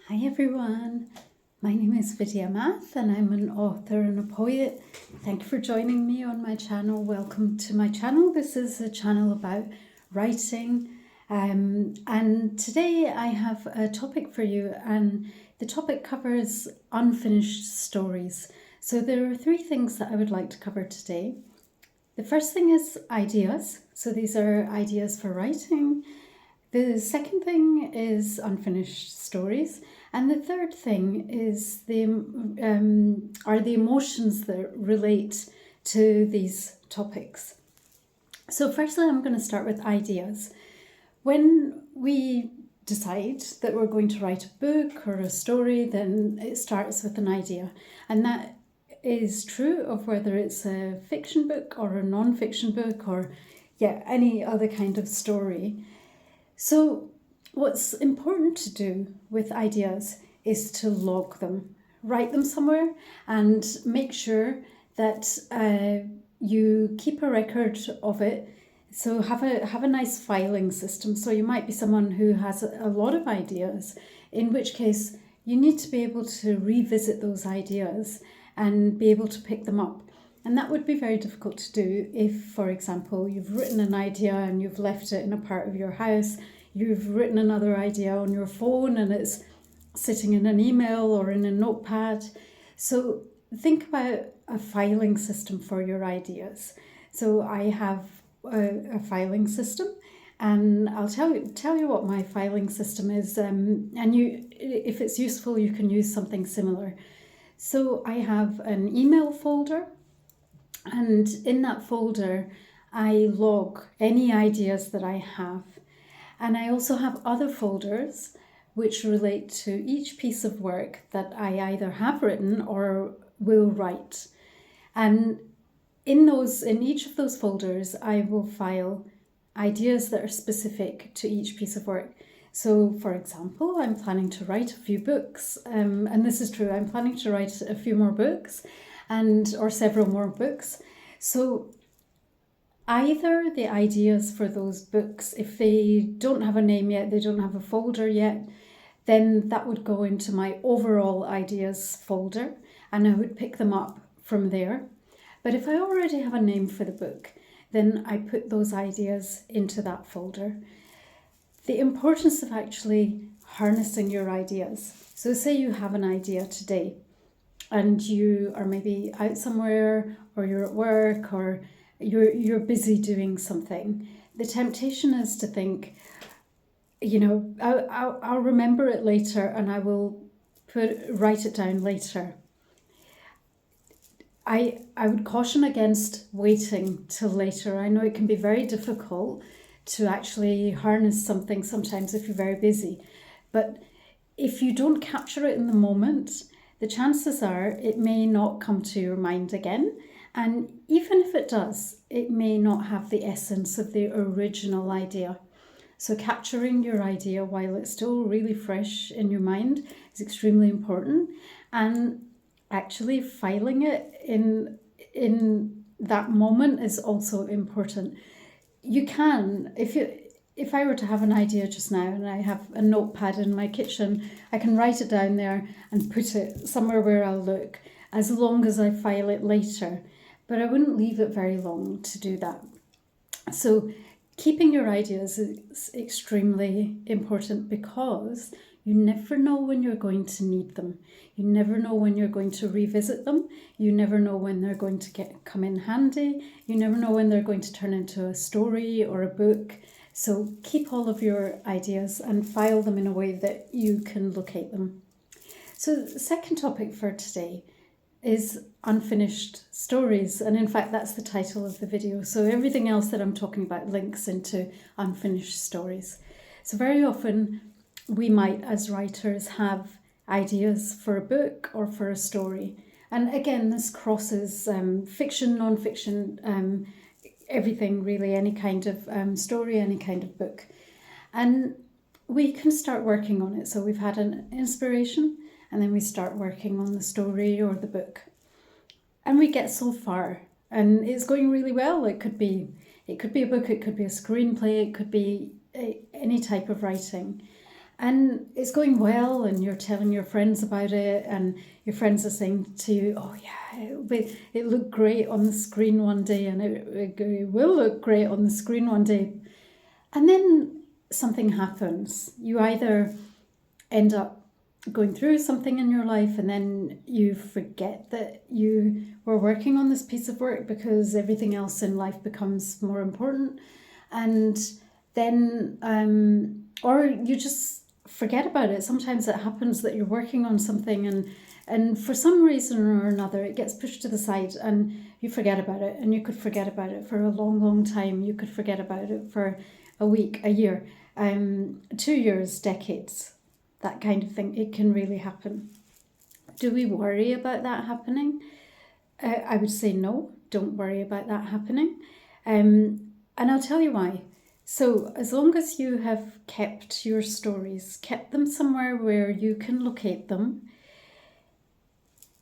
Hi everyone, my name is Vidya Math and I'm an author and a poet. Thank you for joining me on my channel. Welcome to my channel. This is a channel about writing and today I have a topic for you, and the topic covers unfinished stories. So there are three things that I would like to cover today. The first thing is ideas. So these are ideas for writing. The second thing is unfinished stories, and the third thing is are the emotions that relate to these topics. So firstly, I'm going to start with ideas. When we decide that we're going to write a book or a story, then it starts with an idea, and that is true of whether it's a fiction book or a non-fiction book or any other kind of story. So what's important to do with ideas is to log them, write them somewhere, and make sure that you keep a record of it. So have a nice filing system. So you might be someone who has a lot of ideas, in which case you need to be able to revisit those ideas and be able to pick them up. And that would be very difficult to do if, for example, you've written an idea and you've left it in a part of your house, you've written another idea on your phone and it's sitting in an email or in a notepad. So think about a filing system for your ideas. So I have a filing system, and I'll tell you what my filing system is, and if it's useful, you can use something similar. So I have an email folder, and in that folder I log any ideas that I have. And I also have other folders which relate to each piece of work that I either have written or will write. And in each of those folders, I will file ideas that are specific to each piece of work. So, for example, I'm planning to write a few books, and this is true. I'm planning to write a few more books, or several more books. So either the ideas for those books, if they don't have a name yet, they don't have a folder yet, then that would go into my overall ideas folder, and I would pick them up from there. But if I already have a name for the book, then I put those ideas into that folder. The importance of actually harnessing your ideas. So say you have an idea today and you are maybe out somewhere, or you're at work, or you're busy doing something. The temptation is to think, I'll remember it later and I will write it down later. I would caution against waiting till later. I know it can be very difficult to actually harness something sometimes if you're very busy, but if you don't capture it in the moment, the chances are it may not come to your mind again. And even if it does, it may not have the essence of the original idea. So capturing your idea while it's still really fresh in your mind is extremely important. And actually filing it in that moment is also important. You can, if I were to have an idea just now and I have a notepad in my kitchen, I can write it down there and put it somewhere where I'll look, as long as I file it later. But I wouldn't leave it very long to do that. So keeping your ideas is extremely important, because you never know when you're going to need them. You never know when you're going to revisit them. You never know when they're going to come in handy. You never know when they're going to turn into a story or a book. So keep all of your ideas and file them in a way that you can locate them. So the second topic for today is unfinished stories, and in fact that's the title of the video. So everything else that I'm talking about links into unfinished stories. So very often we might, as writers, have ideas for a book or for a story, and again this crosses fiction, non-fiction, everything really, any kind of story, any kind of book, and we can start working on it. So we've had an inspiration, and then we start working on the story or the book, and we get so far and it's going really well. It could be a book, it could be a screenplay, it could be any type of writing, and it's going well, and you're telling your friends about it, and your friends are saying to you, oh yeah, it looked great on the screen one day, and it will look great on the screen one day. And then something happens. You either end up going through something in your life, and then you forget that you were working on this piece of work because everything else in life becomes more important, and then or you just forget about it. Sometimes it happens that you're working on something, and for some reason or another it gets pushed to the side, and you forget about it, and you could forget about it for a long time. You could forget about it for a week, a year, 2 years, decades, that kind of thing. It can really happen. Do we worry about that happening? I would say no, don't worry about that happening. And I'll tell you why. So as long as you have kept your stories, kept them somewhere where you can locate them,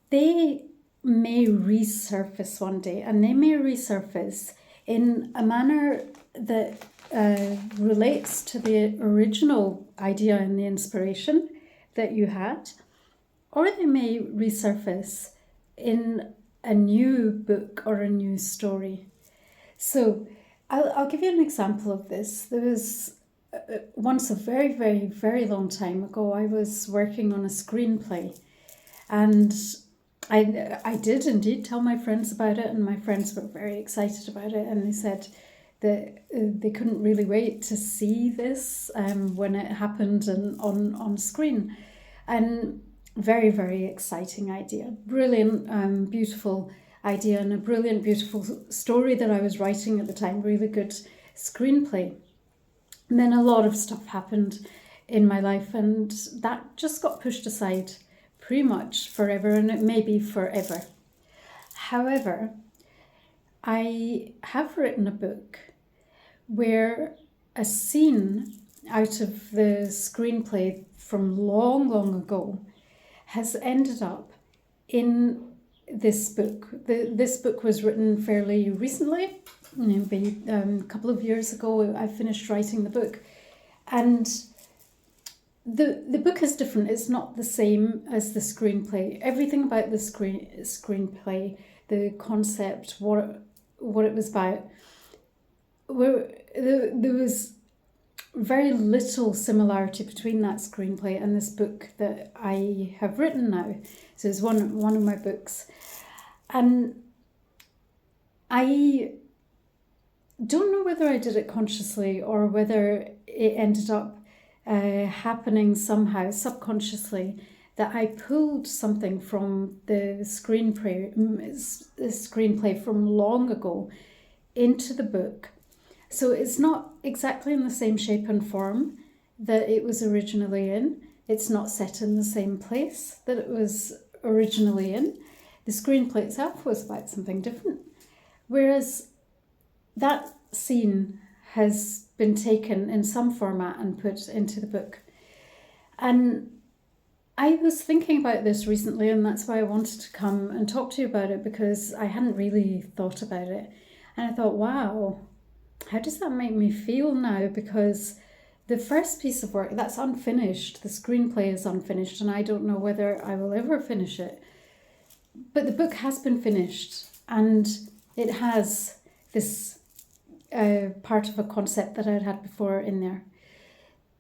they may resurface one day, and they may resurface in a manner that relates to the original idea and the inspiration that you had, or they may resurface in a new book or a new story. So I'll give you an example of this. There was once, a very, very, very long time ago, I was working on a screenplay, and I did indeed tell my friends about it, and my friends were very excited about it, and they said that they couldn't really wait to see this when it happened and on screen. And very, very exciting idea, brilliant, beautiful idea, and a brilliant, beautiful story that I was writing at the time, really good screenplay. And then a lot of stuff happened in my life, and that just got pushed aside pretty much forever, and it may be forever. However, I have written a book where a scene out of the screenplay from long, long ago has ended up in this book. This book was written fairly recently, maybe a couple of years ago. I finished writing the book, and the book is different. It's not the same as the screenplay. Everything about the screenplay, the concept, what it was about, there was very little similarity between that screenplay and this book that I have written now. So it's one of my books, and I don't know whether I did it consciously or whether it ended up happening somehow subconsciously, that I pulled something from the screenplay from long ago into the book. So it's not exactly in the same shape and form that it was originally in. It's not set in the same place that it was originally in. The screenplay itself was about something different. Whereas that scene has been taken in some format and put into the book. And I was thinking about this recently, and that's why I wanted to come and talk to you about it, because I hadn't really thought about it. And I thought, wow, how does that make me feel now? Because the first piece of work, that's unfinished. The screenplay is unfinished, and I don't know whether I will ever finish it. But the book has been finished, and it has this part of a concept that I'd had before in there.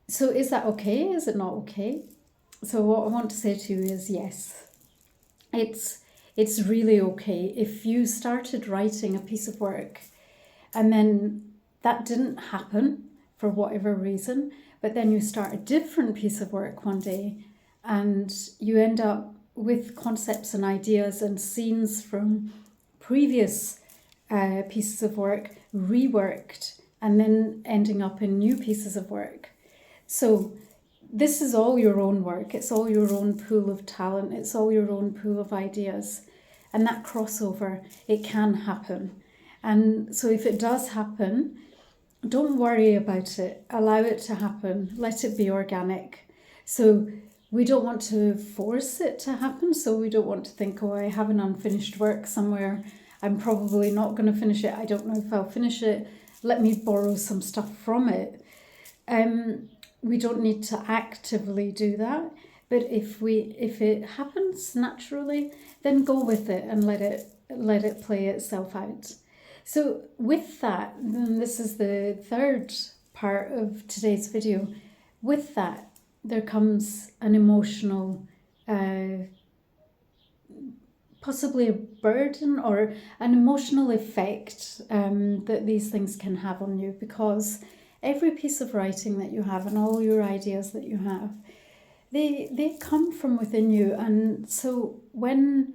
So is that okay? Is it not okay? So what I want to say to you is yes. It's really okay. If you started writing a piece of work and then that didn't happen for whatever reason, but then you start a different piece of work one day and you end up with concepts and ideas and scenes from previous pieces of work reworked and then ending up in new pieces of work. So this is all your own work. It's all your own pool of talent. It's all your own pool of ideas. And that crossover, it can happen. And so if it does happen, don't worry about it. Allow it to happen. Let it be organic. So we don't want to force it to happen. So we don't want to think, oh, I have an unfinished work somewhere. I'm probably not going to finish it. I don't know if I'll finish it. Let me borrow some stuff from it. we don't need to actively do that. But if it happens naturally, then go with it and let it play itself out. So with that, then this is the third part of today's video. With that, there comes an emotional, possibly a burden or an emotional effect that these things can have on you, because every piece of writing that you have and all your ideas that you have, they come from within you. And so when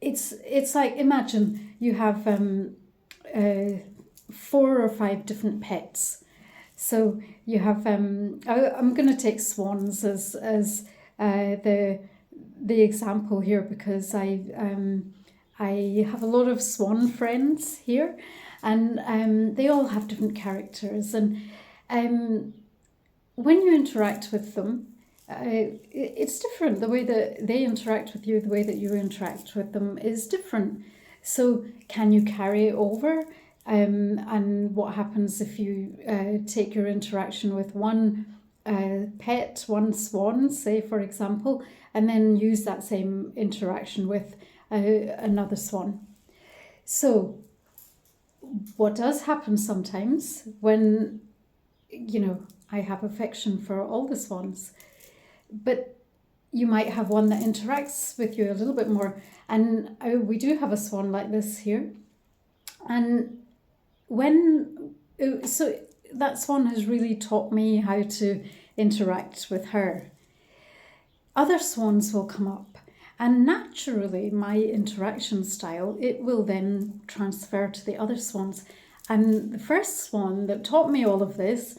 it's like, imagine you have 4 or 5 different pets. So you have I'm going to take swans as the example here, because I have a lot of swan friends here, and they all have different characters, and when you interact with them, it's different. The way that they interact with you, the way that you interact with them is different. So can you carry it over? And what happens if you take your interaction with one pet, one swan, say for example, and then use that same interaction with another swan? So what does happen sometimes when, I have affection for all the swans, but you might have one that interacts with you a little bit more. And we do have a swan like this here. And so that swan has really taught me how to interact with her. Other swans will come up, and naturally my interaction style, it will then transfer to the other swans. And the first swan that taught me all of this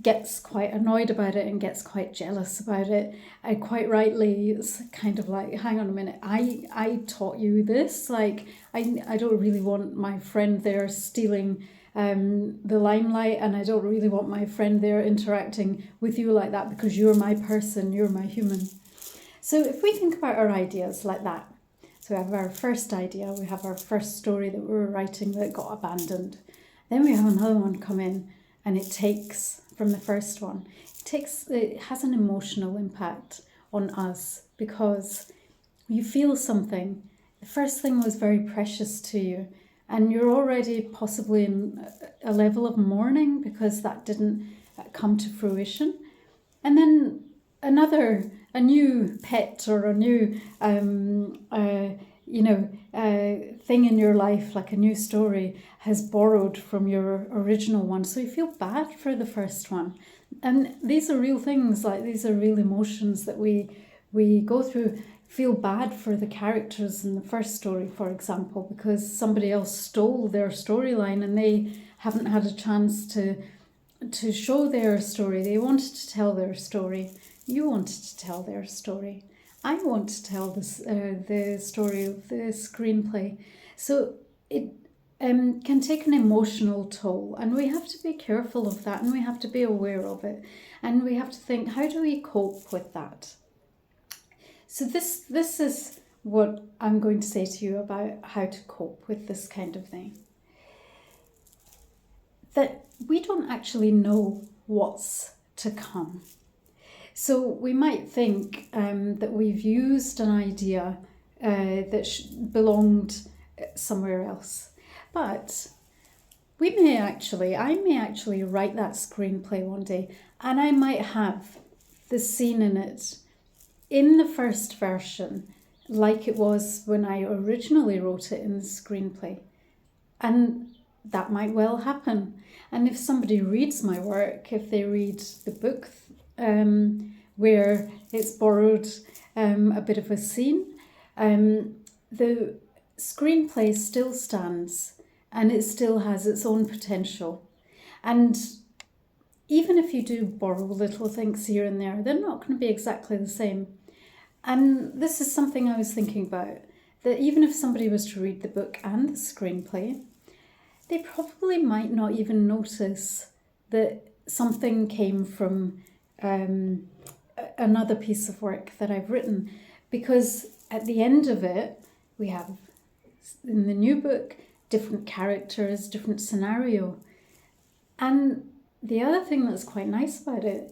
gets quite annoyed about it and gets quite jealous about it. And quite rightly, it's kind of like, hang on a minute, I taught you this. Like, I don't really want my friend there stealing the limelight, and I don't really want my friend there interacting with you like that, because you're my person, you're my human. So if we think about our ideas like that, so we have our first idea, we have our first story that we were writing that got abandoned. Then we have another one come in, and it takes from the first one. It has an emotional impact on us, because you feel something. The first thing was very precious to you, and you're already possibly in a level of mourning because that didn't come to fruition. And then a new pet or a new thing in your life, like a new story, has borrowed from your original one. So you feel bad for the first one. And these are real things, like these are real emotions that we go through. Feel bad for the characters in the first story, for example, because somebody else stole their storyline and they haven't had a chance to show their story. They wanted to tell their story. You wanted to tell their story. I want to tell the story of the screenplay. So it can take an emotional toll, and we have to be careful of that, and we have to be aware of it, and we have to think, how do we cope with that? So this is what I'm going to say to you about how to cope with this kind of thing. That we don't actually know what's to come. So we might think that we've used an idea that belonged somewhere else. But I may actually write that screenplay one day, and I might have the scene in it in the first version like it was when I originally wrote it in the screenplay. And that might well happen. And if somebody reads my work, if they read the book where it's borrowed a bit of a scene, the screenplay still stands and it still has its own potential. And even if you do borrow little things here and there, they're not going to be exactly the same. And this is something I was thinking about, that even if somebody was to read the book and the screenplay, they probably might not even notice that something came from another piece of work that I've written, because at the end of it, we have, in the new book, different characters, different scenario. And the other thing that's quite nice about it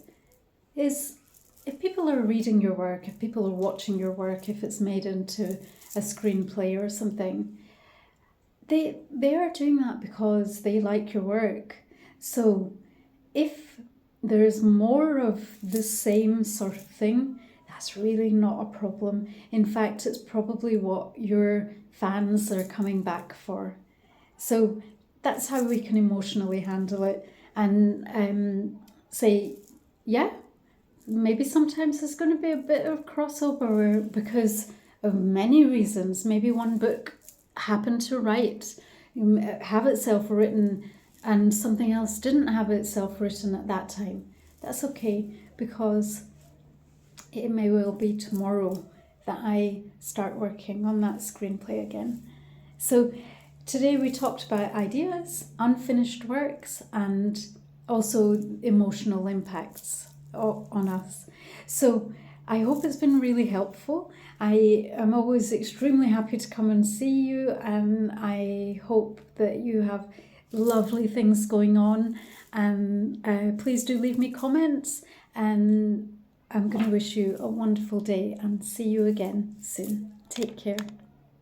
is if people are reading your work, if people are watching your work, if it's made into a screenplay or something, they are doing that because they like your work. So if there's more of the same sort of thing, that's really not a problem. In fact, it's probably what your fans are coming back for. So that's how we can emotionally handle it and say, yeah, maybe sometimes there's going to be a bit of crossover because of many reasons. Maybe one book happened to have itself written and something else didn't have itself written at that time. That's okay, because it may well be tomorrow that I start working on that screenplay again. So today we talked about ideas, unfinished works, and also emotional impacts on us. So I hope it's been really helpful. I am always extremely happy to come and see you, and I hope that you have lovely things going on. And please do leave me comments, and I'm going to wish you a wonderful day and see you again soon. Take care.